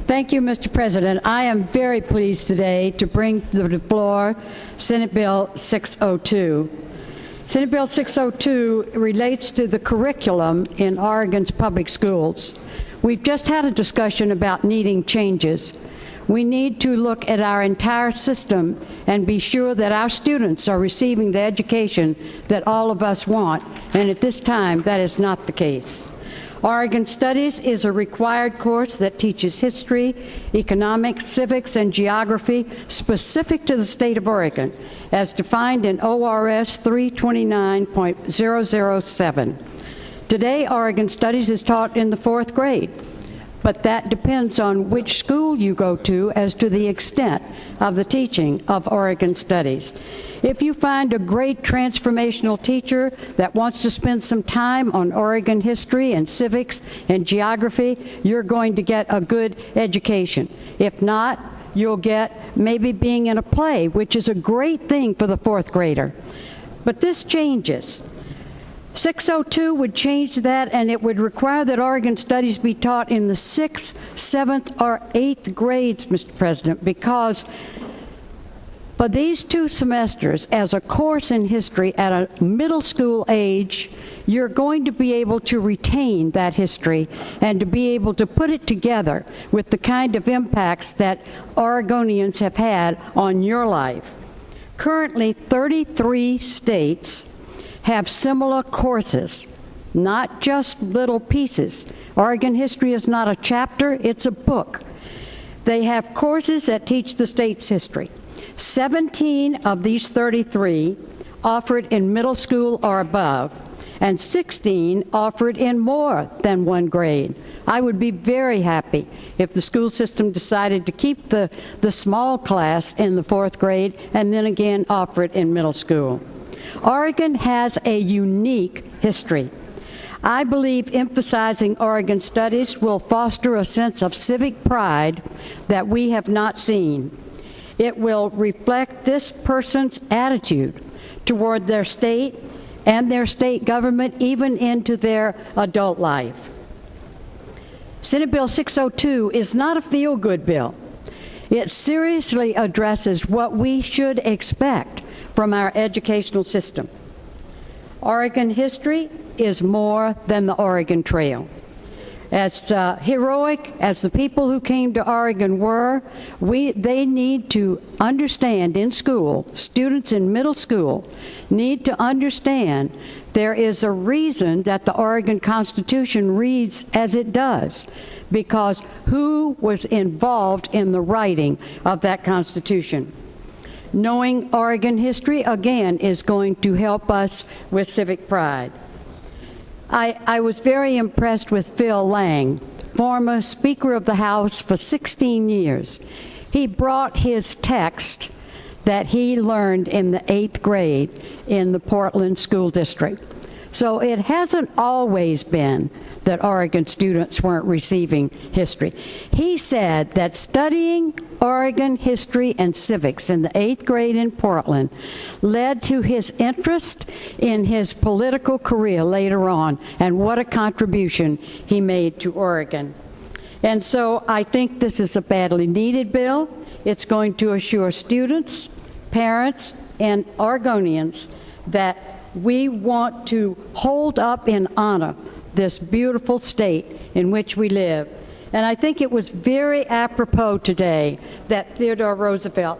Thank you, Mr. President. I am very pleased today to bring to the floor Senate Bill 602. Senate Bill 602 relates to the curriculum in Oregon's public schools. We've just had a discussion about needing changes. We need to look at our entire system and be sure that our students are receiving the education that all of us want, and at this time, that is not the case. Oregon Studies is a required course that teaches history, economics, civics, and geography specific to the state of Oregon, as defined in ORS 329.007. Today, Oregon Studies is taught in the 4th grade, but that depends on which school you go to as to the extent of the teaching of Oregon Studies. If you find a great transformational teacher that wants to spend some time on Oregon history and civics and geography, you're going to get a good education. If not, you'll get maybe being in a play, which is a great thing for the 4th grader. But this changes. 602 would change that, and it would require that Oregon Studies be taught in the 6th, 7th, or 8th grades, Mr. President, because for these 2 semesters, as a course in history at a middle school age, you're going to be able to retain that history and to be able to put it together with the kind of impacts that Oregonians have had on your life. Currently, 33 states have similar courses, not just little pieces. Oregon history is not a chapter, it's a book. They have courses that teach the state's history. 17 of these 33 offered in middle school or above, and 16 offered in more than 1 grade. I would be very happy if the school system decided to keep the small class in the 4th grade and then again offer it in middle school. Oregon has a unique history. I believe emphasizing Oregon Studies will foster a sense of civic pride that we have not seen. It will reflect this person's attitude toward their state and their state government, even into their adult life. Senate Bill 602 is not a feel-good bill. It seriously addresses what we should expect from our educational system. Oregon history is more than the Oregon Trail. As heroic as the people who came to Oregon were, they need to understand in school, students in middle school need to understand there is a reason that the Oregon Constitution reads as it does, because who was involved in the writing of that Constitution? Knowing Oregon history, again, is going to help us with civic pride. I was very impressed with Phil Lang, former Speaker of the House for 16 years. He brought his text that he learned in the 8th grade in the Portland School District. So it hasn't always been that Oregon students weren't receiving history. He said that studying Oregon history and civics in the 8th grade in Portland led to his interest in his political career later on, and what a contribution he made to Oregon. And so I think this is a badly needed bill. It's going to assure students, parents, and Oregonians that we want to hold up in honor this beautiful state in which we live. And I think it was very apropos today that Theodore Roosevelt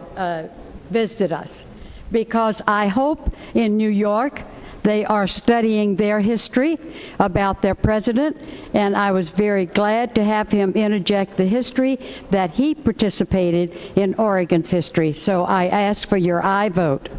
visited us, because I hope in New York they are studying their history about their president, and I was very glad to have him interject the history that he participated in Oregon's history. So I ask for your aye vote.